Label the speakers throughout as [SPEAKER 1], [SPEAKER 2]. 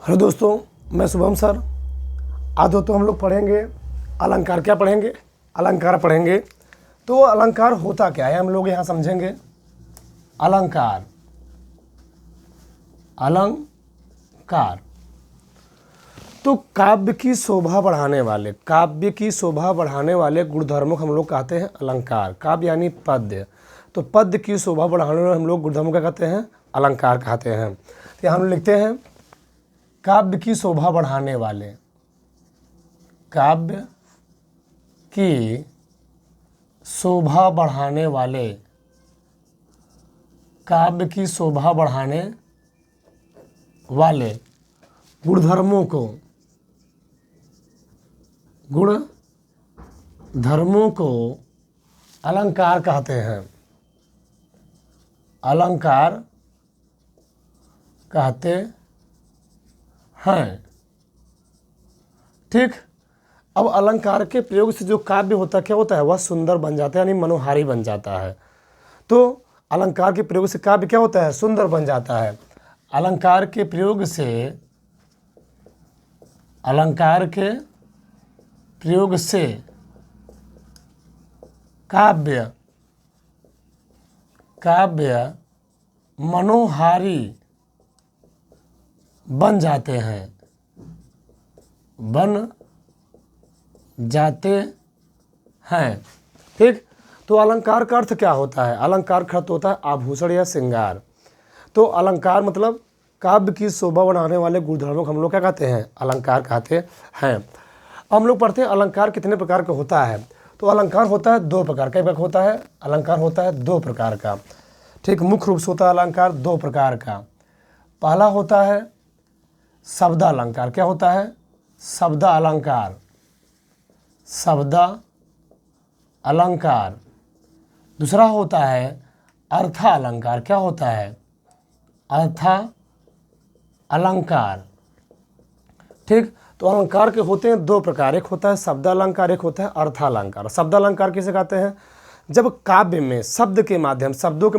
[SPEAKER 1] Hello दोस्तों, मैं Shubham sir. आज दोस्तों हम लोग पढ़ेंगे अलंकार। क्या पढ़ेंगे? अलंकार पढ़ेंगे। तो अलंकार होता क्या है हम लोग यहाँ समझेंगे। अलंकार अलंकार तो काव्य की शोभा बढ़ाने वाले गुणधर्मों को हम लोग कहते हैं अलंकार। काव्य यानी पद्य, तो पद्य की शोभा बढ़ाने वाले हम लोग गुणधर्मों क्या कहते हैं? अलंकार कहते हैं। तो यहाँ हम लिखते हैं काव्य की शोभा बढ़ाने वाले, काव्य की शोभा बढ़ाने वाले, काव्य की शोभा बढ़ाने वाले गुणधर्मों को अलंकार कहते हैं। अलंकार कहते हैं। ठीक। अब अलंकार के प्रयोग से जो काव्य होता है क्या होता है? वह सुंदर बन जाता है, यानी मनोहारी बन जाता है। तो अलंकार के प्रयोग से काव्य क्या होता है? सुंदर बन जाता है। अलंकार के प्रयोग से काव्य मनोहारी बन जाते हैं। ठीक। तो अलंकार का अर्थ क्या होता है? अलंकार का अर्थ होता है आभूषण या श्रृंगार। तो अलंकार मतलब काव्य की शोभा बढ़ाने वाले गुणधर्मों को हम लोग क्या कहते हैं? अलंकार कहते हैं। हम लोग पढ़ते हैं अलंकार कितने प्रकार का होता है। तो अलंकार होता है दो प्रकार का। एक होता है अलंकार होता है दो प्रकार का। ठीक। मुख्य रूप से होता है अलंकार दो प्रकार का। पहला होता है शब्द अलंकार। क्या होता है? शब्द अलंकार। शब्द अलंकार। दूसरा होता है अर्थ अलंकार। क्या होता है? अर्थ अलंकार। ठीक। तो अलंकार के होते हैं दो प्रकार। एक होता है शब्द अलंकार, एक होता है अर्थ अलंकार। शब्द अलंकार किसे कहते हैं? जब काव्य में शब्दों के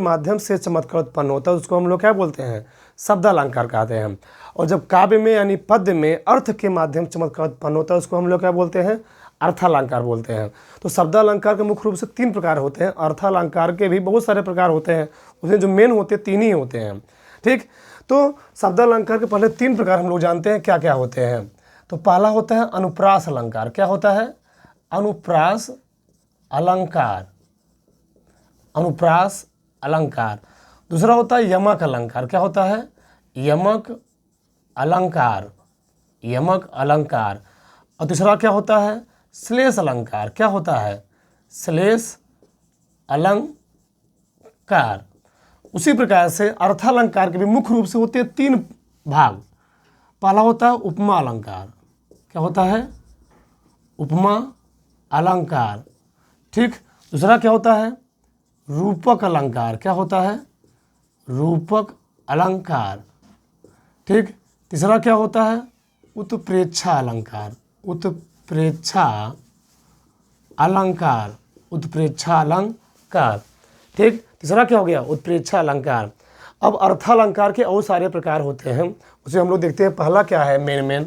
[SPEAKER 1] माध्यम से चमत्कार उत्पन्न होता है उसको हम लोग क्या बोलते हैं? शब्द अलंकार कहते हैं। और जब काव्य में यानी पद्य में अर्थ के माध्यम चमत्कार उत्पन्न होता है उसको हम लोग क्या बोलते हैं? अर्थालंकार बोलते हैं। तो शब्द अलंकार के मुख्य रूप से तीन प्रकार होते हैं। अर्थालंकार के भी बहुत सारे प्रकार होते हैं, उसमें जो मेन होते हैं तीन ही होते हैं। ठीक। तो शब्द अलंकार के पहले तीन प्रकार हम लोग जानते हैं क्या क्या होते हैं। तो पहला होता है अनुप्रास अलंकार। क्या होता है? अनुप्रास अलंकार। अनुप्रास अलंकार। दूसरा होता है यमक अलंकार। क्या होता है? यमक अलंकार। यमक अलंकार। और तीसरा क्या होता है? श्लेष अलंकार। क्या होता है? श्लेष अलंकार। उसी प्रकार से अर्थालंकार के भी मुख्य रूप से होते हैं तीन भाग। पहला होता है उपमा अलंकार। क्या होता है? उपमा अलंकार। ठीक। दूसरा क्या होता है? रूपक अलंकार। क्या होता है? रूपक अलंकार। ठीक। तीसरा क्या होता है? उत्प्रेक्षा अलंकार। उत्प्रेक्षा अलंकार। उत्प्रेक्षा अलंकार। ठीक। तीसरा क्या हो गया? उत्प्रेक्षा अलंकार। अब अर्थालंकार के और सारे प्रकार होते हैं, उसे हम लोग देखते हैं। पहला क्या है? मेन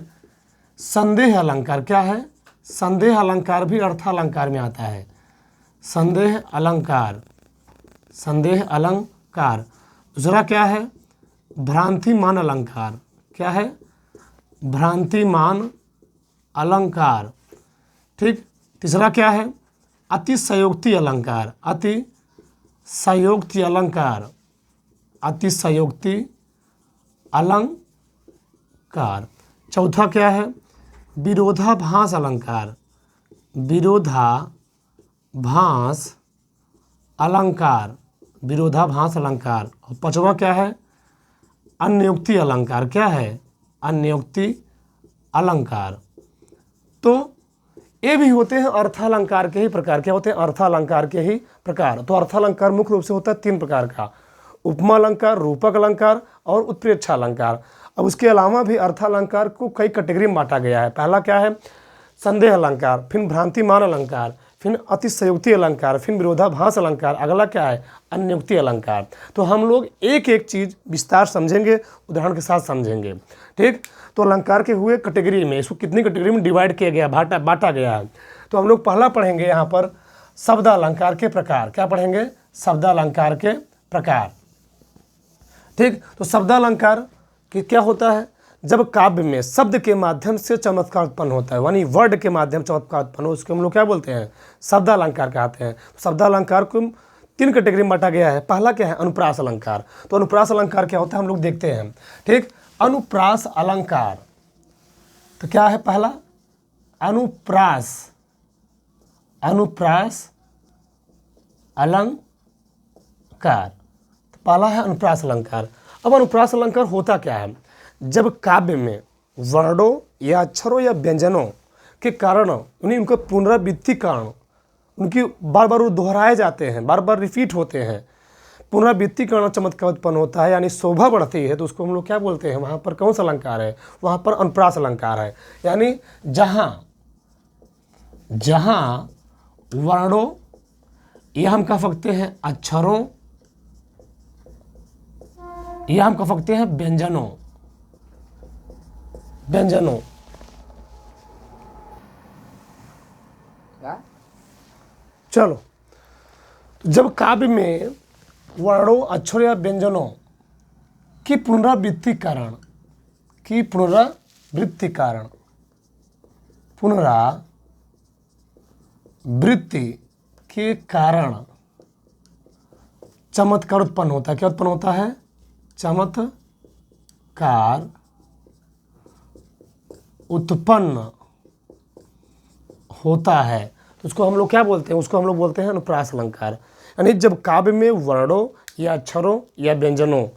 [SPEAKER 1] संदेह अलंकार। क्या है? संदेह अलंकार भी अर्थालंकार में आता है। संदेह अलंकार। संदेह अलंकार। दूसरा क्या है? भ्रांतिमान अलंकार। क्या है? भ्रांतिमान अलंकार। ठीक। तीसरा क्या है? अतिशयोक्ति अलंकार। अतिशयोक्ति अलंकार। अतिशयोक्ति अलंकार। चौथा क्या है? विरोधाभास अलंकार। विरोधाभास अलंकार। विरोधाभास अलंकार। और पांचवा क्या है? अन्योक्ति अलंकार। क्या है? अन्योक्ति अलंकार। तो ये भी होते हैं अर्थालंकार के ही प्रकार। क्या होते हैं? अर्थालंकार के ही प्रकार। तो अर्थालंकार मुख्य रूप से होता है तीन प्रकार का: उपमा अलंकार, रूपक अलंकार और उत्प्रेक्षा अलंकार। अब उसके अलावा भी अर्थालंकार को कई कैटेगरी में बांटा गया है। पहला क्या है? संदेह अलंकार, फिर भ्रांतिमान अलंकार, फिर अतिशयोक्ति अलंकार, फिर विरोधाभास अलंकार, अगला क्या है, अन्योक्ति अलंकार। तो हम लोग एक एक चीज़ विस्तार समझेंगे, उदाहरण के साथ समझेंगे। ठीक, तो अलंकार के हुए कैटेगरी में, इसको कितनी कैटेगरी में डिवाइड किया गया, बांटा गया है। तो हम लोग पहला पढ़ेंगे यहाँ पर शब्द अलंकार के प्रकार। क्या पढ़ेंगे, शब्द अलंकार के प्रकार। ठीक, तो शब्द अलंकार कि क्या होता है, जब काव्य में शब्द के माध्यम से चमत्कार उत्पन्न होता है, यानी वर्ड के माध्यम से चमत्कार उत्पन्न हो, उसको हम लोग क्या बोलते हैं, शब्द अलंकार कहते हैं। शब्द अलंकार को 3 कैटेगरी में बांटा गया है। पहला क्या है, अनुप्रास अलंकार। तो अनुप्रास अलंकार क्या होता है हम लोग देखते हैं। ठीक, अनुप्रास अलंकार तो क्या है, पहला अनुप्रास अलंकार। तो पहला है अनुप्रास अलंकार। अब अनुप्रास अलंकार होता क्या है, जब काव्य में वर्णों या अक्षरों या व्यंजनों के कारण, उन्हें उनके पुनरावृत्ति कारण, उनकी बार बार वो दोहराए जाते हैं, बार बार रिपीट होते हैं, पुनरावृत्ति कारण चमत्कार उत्पन्न होता है, यानी शोभा बढ़ती है, तो उसको हम लोग क्या बोलते हैं, वहाँ पर कौन सा अलंकार है, वहाँ पर अनुप्रास अलंकार है। यानी जहाँ वर्णों या हम कह सकते हैं अक्षरों, या हम कह सकते हैं व्यंजनों, चलो, तो जब काव्य में वर्णों, अक्षरों या व्यंजनों की पुनरावृत्ति के कारण चमत्कार उत्पन्न होता है। क्या उत्पन्न होता है, चमत्कार उत्पन्न होता है। तो उसको हम लोग क्या बोलते हैं, उसको हम लोग बोलते हैं अनुप्रास अलंकार। यानी जब काव्य में वर्णों या अक्षरों या व्यंजनों,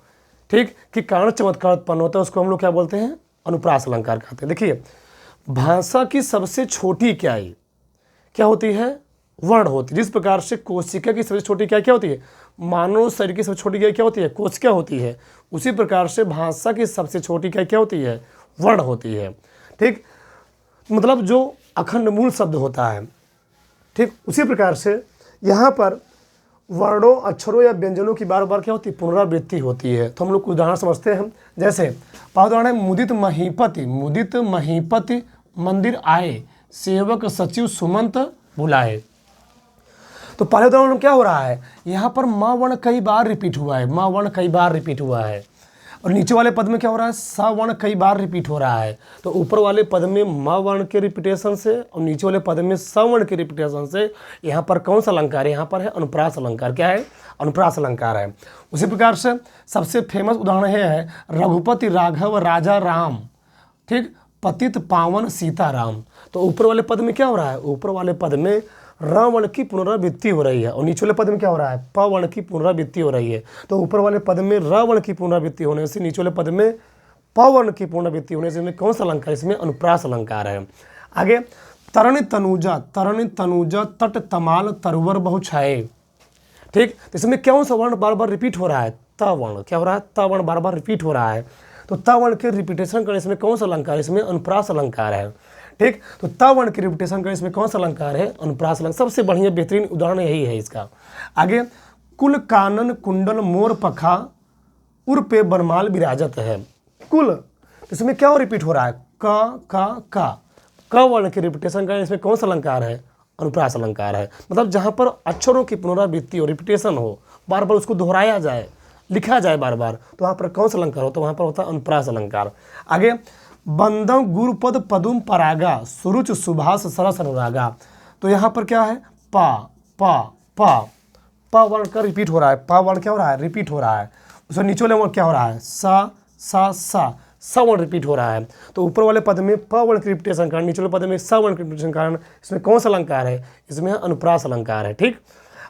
[SPEAKER 1] ठीक, के कारण चमत्कार उत्पन्न होता है, उसको हम लोग क्या बोलते हैं, अनुप्रास अलंकार कहते हैं। देखिए, भाषा की सबसे छोटी इकाई क्या होती है, वर्ण होती है। जिस प्रकार से कोशिका की सबसे छोटी इकाई क्या होती है, मानव शरीर की सबसे छोटी इकाई क्या होती है, कोशिका होती है, उसी प्रकार से भाषा की सबसे छोटी इकाई क्या होती है, वर्ण होती है। ठीक, मतलब जो अखंड मूल शब्द होता है। ठीक, उसी प्रकार से यहाँ पर वर्णों, अक्षरों या व्यंजनों की बार बार क्या होती है, पुनरावृत्ति होती है। तो हम लोग उदाहरण समझते हैं। जैसे पहला उदाहरण है, मुदित महीपति मंदिर आए, सेवक सचिव सुमंत बुलाए। तो पहले उदाहरण में क्या हो रहा है, यहाँ पर माँ वर्ण कई बार रिपीट हुआ है, और नीचे वाले पद में क्या हो रहा है, सा वर्ण कई बार रिपीट हो रहा है। तो ऊपर वाले पद में म वर्ण के रिपीटेशन से और नीचे वाले पद में स वर्ण के रिपीटेशन से यहाँ पर कौन सा अलंकार है, यहाँ पर है अनुप्रास अलंकार। क्या है, अनुप्रास अलंकार है। उसी प्रकार से सबसे फेमस उदाहरण है रघुपति राघव राजा राम, ठीक, पतित पावन सीताराम। तो ऊपर वाले पद में क्या हो रहा है, ऊपर वाले पद में र वर्ण की पुनरावृत्ति हो रही है, और नीचे वाले पद में क्या हो रहा है, प वर्ण की पुनरावृत्ति हो रही है। तो ऊपर वाले पद में र वर्ण की पुनरावृत्ति होने से, नीचे वाले पद में प वर्ण की पुनरावृत्ति होने से इसमें कौन सा अलंकार, इसमें अनुप्रास अलंकार है। आगे, तरण तनुजा तट तमाल तरवर बहुछाए। ठीक, तो इसमें कौन सा वर्ण बार बार रिपीट हो रहा है, त वर्ण। क्या हो रहा है, त वर्ण बार बार रिपीट हो रहा है। तो त वर्ण के रिपीटेशन करने इसमें कौन सा अलंकार है, इसमें अनुप्रास अलंकार है। ठीक, तो त वर्ण की रिपीटेशन करने इसमें कौन सा अलंकार है, अनुप्रास अलंकार। सबसे बढ़िया बेहतरीन उदाहरण यही है इसका। आगे, कुल कानन कुंडल मोर पखा उर पे बनमाल विराजत है। कुल, इसमें क्या रिपीट हो रहा है, क वर्ण की रिपीटेशन करने इसमें कौन सा अलंकार है, अनुप्रास अलंकार है। मतलब जहाँ पर अक्षरों की पुनरावृत्ति हो, रिपीटेशन हो, बार बार उसको दोहराया जाए, लिखा जाए बार बार, तो वहाँ पर कौन सा अलंकार होता है, वहाँ पर होता है अनुप्रास अलंकार। आगे, बंदम गुरुपद पदुम परागा सुरुच सुभाष सरस अनुरागा। तो यहाँ पर क्या है, प वर्ण का रिपीट हो रहा है, प वर्ण क्या हो रहा है, रिपीट हो रहा है। उसमें नीचे वाले वर्ण क्या हो रहा है, स वर्ण रिपीट हो रहा है। तो ऊपर वाले पद में प वर्ण की रिपीटेशन कारण, नीचे वाले पद में स वर्ण की रिपीटेशन कारण इसमें कौन सा अलंकार है, इसमें अनुप्रास अलंकार है। ठीक,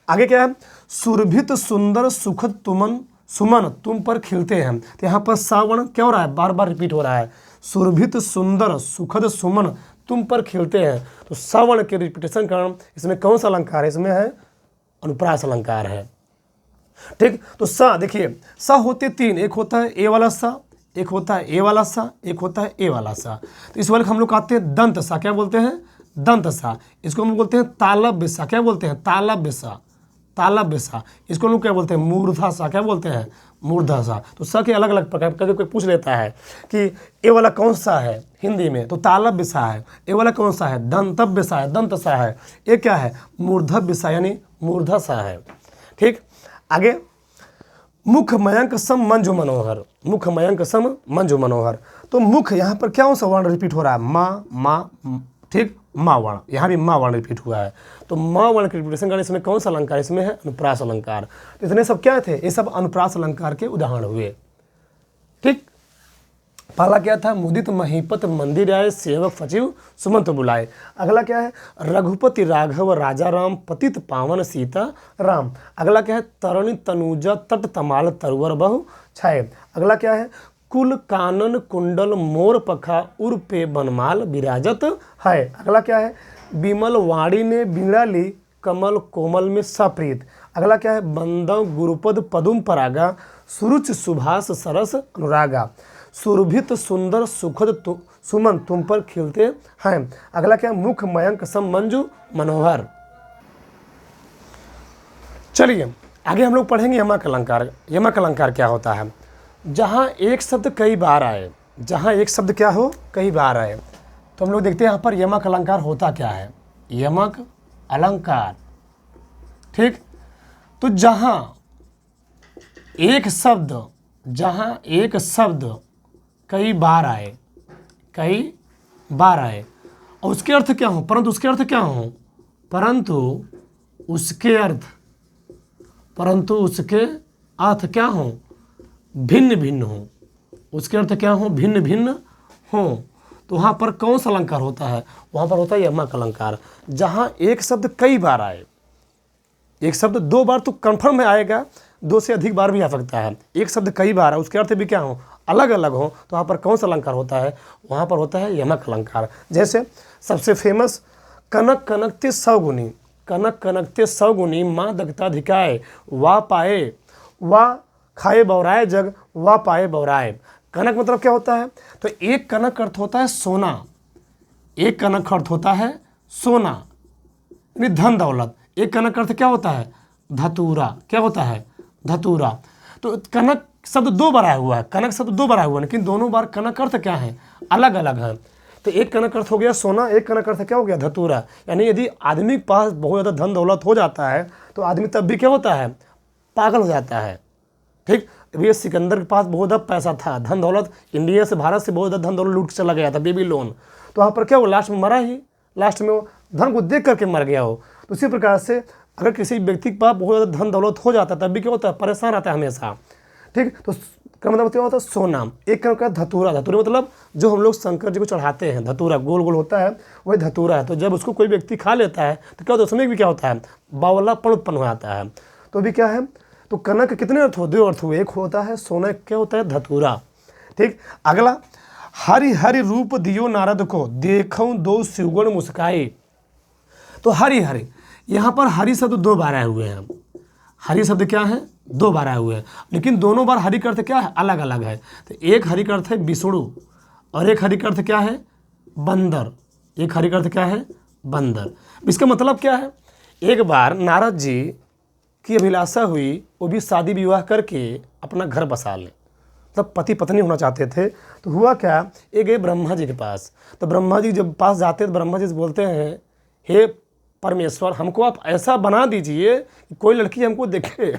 [SPEAKER 1] आगे क्या है, सुरभित सुंदर सुखद सुमन तुम पर खिलते हैं। तो यहाँ पर सा वर्ण क्या हो रहा है, बार बार रिपीट हो रहा है, सुरभित सुंदर सुखद सुमन तुम पर खिलते हैं। तो सा वर्ण के रिपीटेशन कारण इसमें कौन सा अलंकार है, इसमें है अनुप्रास अलंकार है। ठीक, तो सा देखिए, सा होते 3, एक होता है ए वाला सा, एक होता है ए वाला सा, एक होता है ए वाला सा। तो इस वाले हम लोग कहते हैं दंत सा। क्या बोलते हैं, दंत सा, इसको हम बोलते हैं तालव्य सा। क्या बोलते हैं? तालव्य सा, तालव्य सा। इसको लोग क्या बोलते हैं? मूर्धा सा। क्या बोलते हैं? मूर्धा सा। तो सा के अलग अलग प्रकार, कभी कोई पूछ लेता है कि ये वाला कौन सा है हिंदी में, तो तालव्य सा है। ये वाला कौन सा है? दंतव्य सा है, दंत सा है। ये क्या है? मूर्धव्य सा यानी मूर्धा सा है। ठीक, आगे मुख मयंक सम मंजू मनोहर, मुख मयंक सम मंजू मनोहर। तो मुख यहाँ पर क्या सा वर्ण रिपीट हो रहा है? माँ, ठीक, माँ वर्ण, यहाँ भी माँ वर्ण रिपीट हुआ है। तो माँ वर्ण के रिपीटेशन करने इसमें कौन सा अलंकार? इसमें है अनुप्रास अलंकार। तो इतने सब क्या थे? ये सब अनुप्रास अलंकार के उदाहरण हुए। ठीक, पहला क्या था? मुदित महीपत मंदिर आए, सेवक सचिव सुमंत बुलाए। अगला क्या है? रघुपति राघव राजा राम, पतित पावन सीता राम। अगला क्या है? तरुणी तनुजा तट तमाल तरुवर बहु छाए। अगला क्या है? कुल कानन कुंडल मोर पखा उर पे बनमाल विराजत है। अगला क्या है? विमल वाणी ने बीड़ा ली, कमल कोमल में सप्रीत। अगला क्या है? बंदव गुरुपद पदुम परागा, सुरुच सुभाष सरस अनुरागा। सुरभित सुंदर सुखद सुमन तुम पर खिलते हैं। अगला क्या है? मुख मयंक सम मंजू मनोहर। चलिए आगे हम लोग पढ़ेंगे यमक अलंकार। यमक अलंकार क्या होता है? जहाँ एक शब्द कई बार आए, जहाँ एक शब्द क्या हो? कई बार आए। तो हम लोग देखते हैं यहाँ पर यमक अलंकार होता क्या है। यमक अलंकार, ठीक, तो जहाँ एक शब्द कई बार आए, कई बार आए, और उसके अर्थ क्या हो? परंतु उसके अर्थ क्या हो? परंतु उसके अर्थ क्या हो? भिन्न भिन्न हो। उसके अर्थ क्या हो? भिन्न भिन्न हो। तो वहाँ पर कौन सा अलंकार होता है? वहाँ पर होता है यमक अलंकार। जहाँ एक शब्द कई बार आए, एक शब्द दो बार तो कन्फर्म में आएगा, दो से अधिक बार भी आ सकता है। एक शब्द कई बार है, उसके अर्थ भी क्या हो? अलग अलग हो। तो वहाँ पर कौन सा अलंकार होता है? वहाँ पर होता है यमक अलंकार। जैसे सबसे फेमस कनक कनकते सौगुनी, कनक कनकते सौगुनी माँ दग्धाधिकाय, वा पाए वा खाए बौराए जग, वा पाए बौराए। कनक मतलब क्या होता है? तो एक कनक अर्थ होता है सोना, एक कनक अर्थ होता है सोना यानी धन दौलत। एक कनक अर्थ क्या होता है? धतूरा। क्या होता है? धतूरा। तो कनक शब्द दो बार आया हुआ है, कनक शब्द दो बार आया हुआ है, लेकिन दोनों बार कनक अर्थ क्या है? अलग अलग है। तो एक कनक अर्थ हो गया सोना, एक कनक अर्थ क्या हो गया? धतूरा। यानी यदि आदमी के पास बहुत ज़्यादा धन दौलत हो जाता है तो आदमी तब भी क्या होता है? पागल हो जाता है। ठीक, अभी सिकंदर के पास बहुत ज़्यादा पैसा था, धन दौलत, इंडिया से भारत से बहुत ज़्यादा धन दौलत लूट चला गया था, बेबी लोन। तो वहाँ पर क्या हुआ? लास्ट में मरा ही, लास्ट में वो धन को देख करके मर गया हो। तो इसी प्रकार से अगर किसी व्यक्ति के पास बहुत ज़्यादा धन दौलत हो जाता है तब भी क्या होता है? परेशान रहता है हमेशा। ठीक, तो क्या मतलब क्या होता है? सोना। एक क्या धतूरा। धतूरा मतलब जो हम लोग शंकर जी को चढ़ाते हैं, धतूरा गोल गोल होता है, वही धतूरा है। तो जब उसको कोई व्यक्ति खा लेता है तो क्या होता है? उसमें भी क्या होता है? बावलापन उत्पन्न हो जाता है। तो अभी क्या है? तो कनक के कितने अर्थ हो? दो अर्थ हुए। एक होता है सोना, क्या होता है? धतूरा। ठीक, अगला हरि हरि रूप दियो नारद को, देखूं दो शिवगुण मुस्काए। तो हरि हरि, यहाँ पर हरि शब्द दो बार आए हुए हैं। हरि शब्द क्या है? दो बार आए हुए हैं, लेकिन दोनों बार हरि का अर्थ क्या है? अलग अलग है। तो एक हरि का अर्थ है विष्णु और एक हरि का अर्थ क्या है? बंदर। एक हरि का अर्थ क्या है? बंदर। इसका मतलब क्या है? एक बार नारद जी की अभिलाषा हुई, वो भी शादी विवाह करके अपना घर बसा लें, मतलब पति पत्नी होना चाहते थे। तो हुआ क्या? ये गए ब्रह्मा जी के पास। तो ब्रह्मा जी जब पास जाते तो ब्रह्मा जी से बोलते हैं, हे परमेश्वर, हमको आप ऐसा बना दीजिए कि कोई लड़की हमको देखे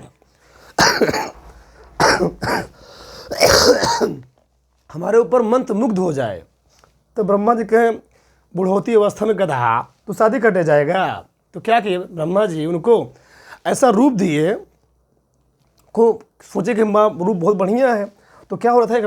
[SPEAKER 1] हमारे ऊपर मंत्र मुग्ध हो जाए। तो ब्रह्मा जी कहें, बुढ़ौती अवस्था में गधा तो शादी करने जाएगा? तो क्या किए ब्रह्मा जी? उनको ऐसा रूप दिए को, सोचे कि रूप बहुत बढ़िया है। तो क्या हो रहा था? एक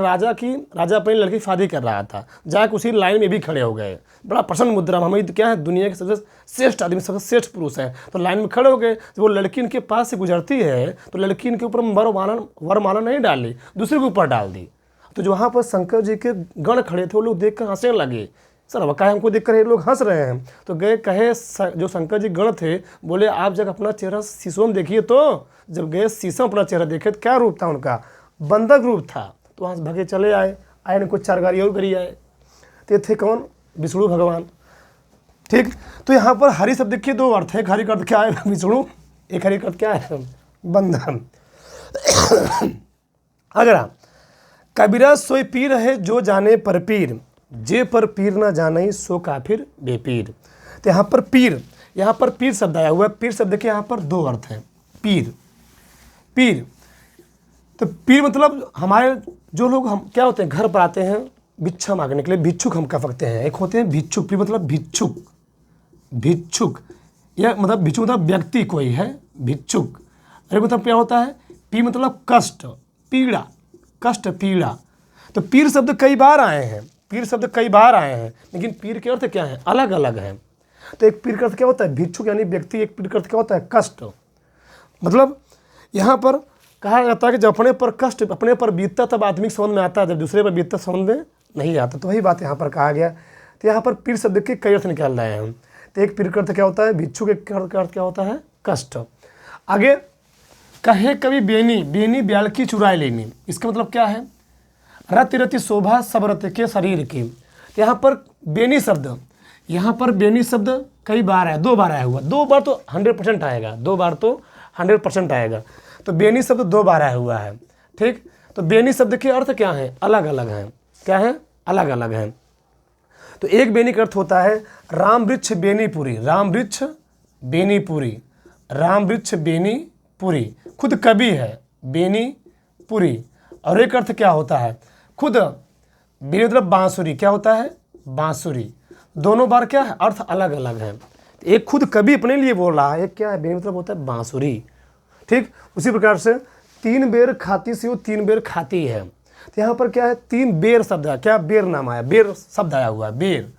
[SPEAKER 1] राजा अपनी लड़की शादी कर रहा था, जाकर उसी लाइन में भी खड़े हो गए। बड़ा प्रसन्न मुद्रा में, हमें क्या है? दुनिया के सबसे श्रेष्ठ आदमी, सबसे श्रेष्ठ पुरुष है। तो लाइन में खड़े हो गए। जब वो लड़की इनके पास से गुजरती है तो लड़की इनके ऊपर वरमाला नहीं डाली, दूसरे के ऊपर डाल दी। तो जो वहाँ पर शंकर जी के गण खड़े थे वो लोग देख कर हंसने लगे, सर अब क्या हमको देख कर ये लोग हंस रहे हैं। तो गए कहे, जो शंकर जी गण थे, बोले आप जब अपना चेहरा शीशों में देखिए। तो जब गए शीशों अपना चेहरा देखे तो क्या रूप था उनका? बंदर रूप था। तो वहाँ से भगे चले आए। आए ने कुछ 4 गाड़ी और करी आए। तो ये थे कौन? विष्णु भगवान। ठीक। तो यहाँ पर हरि शब्द के दो अर्थ है। एक हरि का अर्थ क्या है? विष्णु। एक हरि का अर्थ क्या है? बंधन। अगला, कबीरा सोई पीर है जो जाने पर पीर, जे पर पीर ना जाने सो काफिर बेपीर। तो यहाँ पर पीर शब्द आया हुआ है। पीर शब्द के यहाँ पर दो अर्थ हैं। पीर तो पीर मतलब हमारे जो लोग हम क्या होते हैं, घर पर आते हैं भिक्षा मांगने के लिए, भिक्षुक हम कह सकते हैं। एक होते हैं भिक्षुक। पीर मतलब भिक्षुक या मतलब भिक्षुक मतलब व्यक्ति कोई है, भिक्षुक। अरे मतलब क्या होता है? पीर मतलब कष्ट, पीड़ा। तो पीर शब्द कई बार आए हैं, लेकिन पीर के अर्थ क्या है? अलग अलग हैं। तो एक पीर का अर्थ क्या होता है? भिक्षुक यानी व्यक्ति। एक पीर का अर्थ क्या होता है? कष्ट। मतलब यहाँ पर कहा जाता है कि जब अपने पर कष्ट अपने पर बीतता तब आदमी समझ में आता है, जब दूसरे पर बीतता समझ में नहीं आता। तो वही बात यहाँ पर कहा गया। तो यहाँ पर पीर शब्द के कई अर्थ निकाल रहे हैं। तो एक पीर का अर्थ क्या होता है? भिक्षुक। एक का अर्थ क्या होता है? कष्ट। आगे, कहे कभी बेनी ब्याल की चुराई लेनी। इसका मतलब क्या है? रति रति शोभा सब रति के शरीर की। यहाँ पर बेनी शब्द कई बार है, 2 बार आया हुआ। 2 बार तो 100% आएगा। तो बेनी शब्द 2 बार आया हुआ है। ठीक। तो बेनी शब्द के अर्थ क्या है? अलग अलग हैं। क्या है? अलग अलग हैं। तो एक बेनी का अर्थ होता है राम वृक्ष बेनीपुरी, राम वृक्ष बेनीपुरी, खुद कवि है बेनीपुरी। और एक अर्थ क्या होता है? खुद बेनी मतलब बांसुरी। क्या होता है? बांसुरी। दोनों बार क्या है? अर्थ अलग अलग हैं। एक खुद कवि अपने लिए बोल रहा है, एक क्या है? बेनी मतलब होता है बांसुरी। ठीक। उसी प्रकार से 3 बेर खाती से वो 3 बेर खाती है। तो यहाँ पर क्या है? 3 बेर शब्द है। क्या? बेर नाम आया, बेर शब्द आया हुआ है, बेर।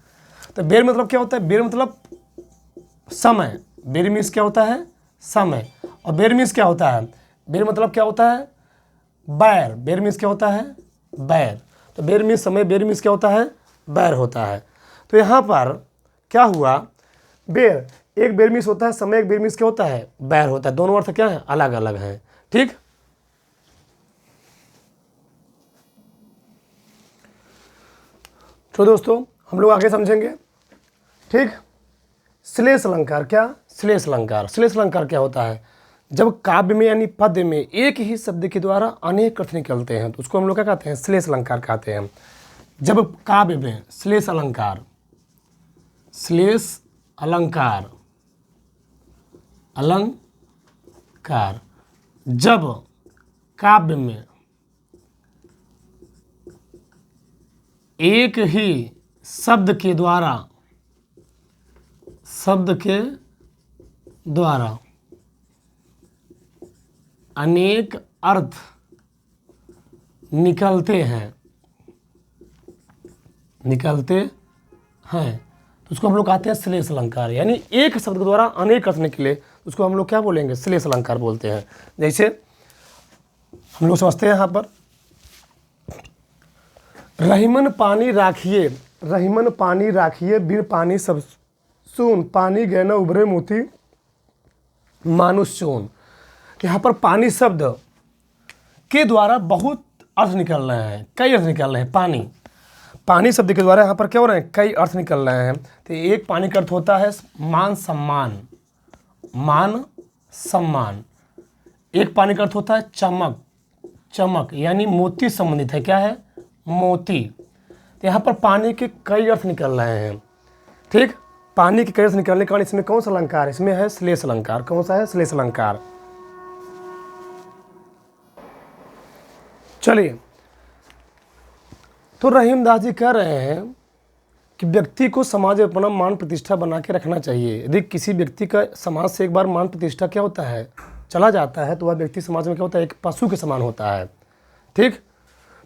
[SPEAKER 1] तो बेर मतलब क्या होता है? बेर मतलब समय। बेर मीन्स क्या होता है? समय। और बेर मीन्स क्या होता है? बेर मतलब क्या होता है? बैर। बेर मीन्स क्या होता है? बैर। तो बेर मीन्स समय, बेर मीन्स क्या होता है? बैर होता है। तो यहाँ पर क्या हुआ? बेर, एक बेर मीन्स होता है समय, एक बेर मीन्स क्या होता है? बैर होता है। दोनों अर्थ क्या है? अलग अलग हैं। ठीक। तो दोस्तों हम लोग आगे समझेंगे। ठीक। श्लेष अलंकार। क्या? श्लेष अलंकार क्या होता है? जब काव्य में यानी पद्य में एक ही शब्द के द्वारा अनेक अर्थ निकलते हैं तो उसको हम लोग क्या कहते हैं? श्लेष अलंकार कहते हैं। जब काव्य में श्लेष अलंकार जब काव्य में एक ही शब्द के द्वारा अनेक अर्थ निकलते हैं तो उसको हम लोग कहते हैं श्लेष अलंकार। यानी एक शब्द के द्वारा अनेक अर्थ निकले उसको हम लोग क्या बोलेंगे? श्लेष अलंकार बोलते हैं। जैसे हम लोग समझते हैं यहाँ पर, रहीमन पानी राखिए बिन पानी सब सून, पानी गए न उभरे मोती मानुष सोन। यहाँ पर पानी शब्द के द्वारा बहुत अर्थ निकल रहे हैं, कई अर्थ निकल रहे हैं। पानी शब्द के द्वारा यहाँ पर क्या हो रहे हैं? कई अर्थ निकल रहे हैं। तो एक पानी का अर्थ होता है मान सम्मान। एक पानी का अर्थ होता है चमक यानी मोती संबंधित है। क्या है? मोती। तो यहाँ पर पानी के कई अर्थ निकल रहे हैं। ठीक। पानी के कई अर्थ निकलने के कारण इसमें कौन सा अलंकार? इसमें है श्लेष अलंकार। कौन सा है? श्लेष अलंकार। चलिए, तो रहीमदास जी कह रहे हैं कि व्यक्ति को समाज में अपना मान प्रतिष्ठा बना के रखना चाहिए। यदि किसी व्यक्ति का समाज से एक बार मान प्रतिष्ठा क्या होता है? चला जाता है तो वह व्यक्ति समाज में क्या होता है? एक पशु के समान होता है। ठीक।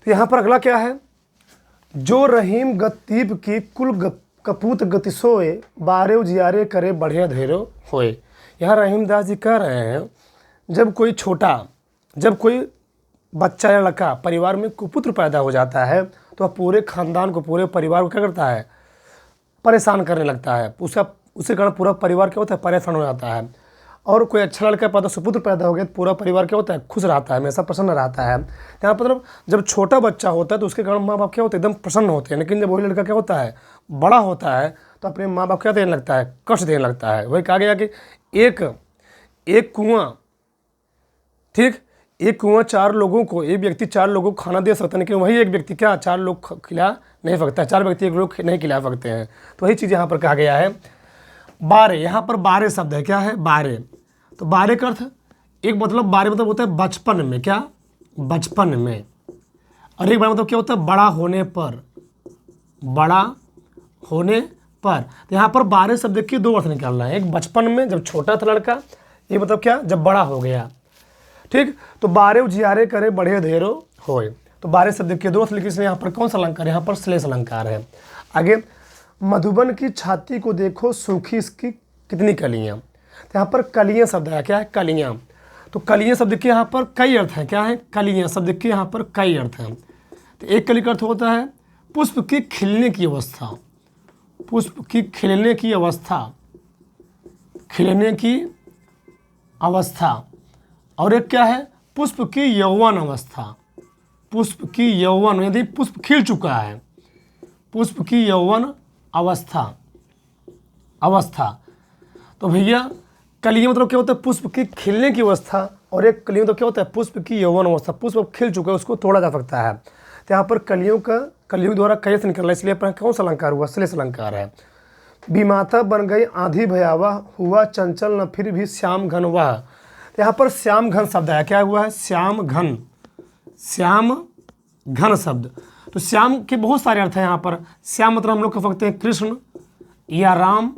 [SPEAKER 1] तो यहाँ पर अगला क्या है? जो रहीम गतीब की कुल कपूत गति सोए, बारे उजियारे करे बढ़िया धेरो होए। यहाँ रहीमदास जी कह रहे हैं जब कोई बच्चा या लड़का परिवार में कुपुत्र पैदा हो जाता है तो वह पूरे खानदान को, पूरे परिवार को क्या करता है? परेशान करने लगता है। उसके कारण पूरा परिवार क्या होता है? परेशान हो जाता है। और कोई अच्छा लड़का सुपुत्र पैदा हो गया तो पूरा परिवार क्या होता है? खुश रहता है, हमेशा प्रसन्न रहता है। यहाँ मतलब जब छोटा बच्चा होता है तो उसके कारण माँ बाप क्या होते हैं? एकदम प्रसन्न होते हैं। लेकिन जब वही लड़का क्या होता है? बड़ा होता है तो अपने माँ बाप क्या देने लगता है, कष्ट देने लगता है। वही कहा गया कि एक कुआं, ठीक, एक कुआं 4 लोगों को, एक व्यक्ति 4 लोगों को खाना दे सकता है, लेकिन वही एक व्यक्ति क्या 4 लोग खिला नहीं सकता, 4 व्यक्ति एक लोग नहीं खिला सकते हैं। तो वही चीज़ यहाँ पर कहा गया है। बारे, यहाँ पर बारे शब्द है, क्या है, बारे। तो बारे का अर्थ, एक मतलब बारे मतलब होता है बचपन में, क्या, बचपन में, और एक बार मतलब क्या होता है, बड़ा होने पर, बड़ा होने पर। तो यहाँ पर बारे शब्द के 2 अर्थ निकालना है, एक बचपन में जब छोटा था लड़का, ये मतलब क्या, जब बड़ा हो गया, ठीक। तो बारे उजियारे करे बढ़े ढेरो होए, तो बारे शब्द के 2 अर्थ लिखे, इसलिए यहाँ पर कौन सा अलंकार है, यहाँ पर श्लेष अलंकार है। आगे, मधुबन की छाती को देखो सूखी इसकी कितनी कलियाँ। तो यहाँ पर कलियाँ शब्द है, क्या है, कलियाँ। तो कलियाँ शब्द के यहाँ पर कई अर्थ हैं, क्या है, कलियाँ शब्द के यहाँ पर कई अर्थ हैं। तो एक कली का अर्थ होता है पुष्प की खिलने की अवस्था, पुष्प की खिलने की अवस्था, खिलने की अवस्था। और एक क्या है, पुष्प की यौवन अवस्था, पुष्प की यौवन, यदि पुष्प खिल चुका है, पुष्प की यौवन अवस्था, अवस्था। तो भैया कलियाँ मतलब क्या होता है, पुष्प की खिलने की अवस्था, और एक कलियों तो क्या होता है, पुष्प की यौवन अवस्था, पुष्प खिल चुका है उसको तोड़ा जा सकता है। तो यहाँ पर कलियों द्वारा कई से निकलना, इसलिए अपना कौन सा अलंकार हुआ, श्लेष अलंकार है। बीमाता बन गई आंधी भयावह, हुआ चंचल न फिर भी श्याम घन वह। तो यहाँ पर श्याम घन शब्द है, क्या हुआ है, श्याम घन, श्याम घन शब्द। तो श्याम के बहुत सारे अर्थ हैं यहाँ पर। श्याम मतलब हम लोग कह सकते हैं कृष्ण या राम,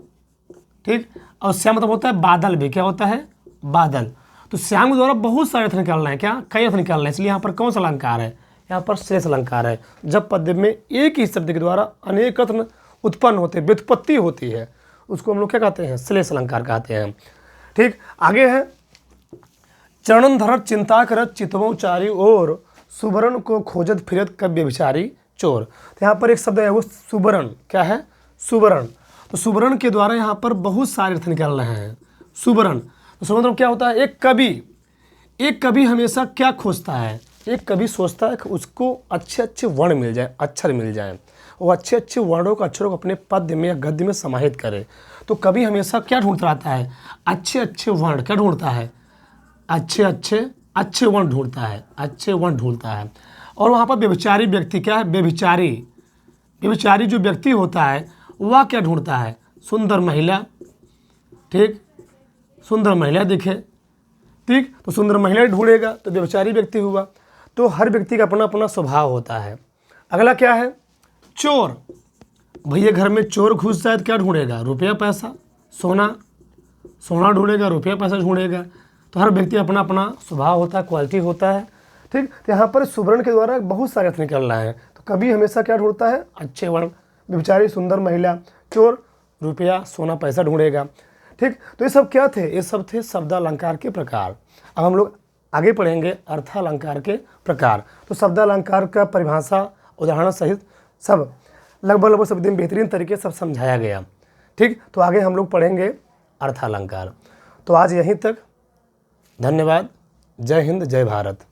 [SPEAKER 1] ठीक, और श्याम मतलब होता है बादल भी, क्या होता है, बादल। तो श्याम के द्वारा बहुत सारे अर्थ निकालना है, क्या, कई अर्थ निकालना है, इसलिए यहाँ पर कौन सा अलंकार है, यहाँ पर श्लेष अलंकार है। जब पद्य में एक ही शब्द के द्वारा अनेक अर्थ उत्पन्न होते हैं, व्युत्पत्ति होती है, उसको हम लोग क्या कहते हैं, श्लेष अलंकार कहते हैं, ठीक। आगे है, चरणन धरत चिंता करत चितवों चारी ओर, सुबरन को खोजत फिरत कव्य विचारी चोर। तो यहाँ पर एक शब्द है वो सुबरन, क्या है, सुबरन। तो सुबरन के द्वारा यहाँ पर बहुत सारे अर्थ निकल रहे हैं। सुबरन, तो सुबरन मतलब क्या होता है, एक कवि हमेशा क्या खोजता है, एक कवि सोचता है कि उसको अच्छे अच्छे वर्ण मिल जाए, अक्षर मिल जाए, वो अच्छे अच्छे वर्णों को, अक्षरों को अपने पद्य में या गद्य में समाहित करे। तो कवि हमेशा क्या ढूंढता रहता है, अच्छे अच्छे वर्ण, क्या ढूंढता है, अच्छे वर्ण ढूंढता है, अच्छे वर्ण ढूंढता है। और वहाँ पर व्यभिचारी व्यक्ति, क्या है, व्यभिचारी जो व्यक्ति होता है वह क्या ढूंढता है, सुंदर महिला, ठीक, सुंदर महिला दिखे, ठीक। तो सुंदर महिला ढूंढेगा तो व्यभिचारी व्यक्ति हुआ। तो हर व्यक्ति का अपना अपना स्वभाव होता है। अगला क्या है, चोर। भैया घर में चोर घुस जाए तो क्या ढूंढेगा, रुपया पैसा, सोना ढूंढेगा, रुपया पैसा ढूंढेगा। तो हर व्यक्ति अपना अपना स्वभाव होता है, क्वालिटी होता है, ठीक। तो यहाँ पर सुबरन के द्वारा बहुत सारे अर्थ निकल रहा है। तो कवि हमेशा क्या ढूंढता है, अच्छे वर्ण, व्यभिचारी सुंदर महिला, चोर रुपया सोना पैसा ढूंढेगा, ठीक। तो ये सब क्या थे, ये सब थे शब्दालंकार के प्रकार। अब हम लोग आगे पढ़ेंगे अर्थालंकार के प्रकार। तो शब्दालंकार का परिभाषा, उदाहरण सहित सब लगभग सब दिन बेहतरीन तरीके से सब समझाया गया, ठीक। तो आगे हम लोग पढ़ेंगे अर्थालंकार। तो आज यहीं तक, धन्यवाद। जय हिंद, जय भारत।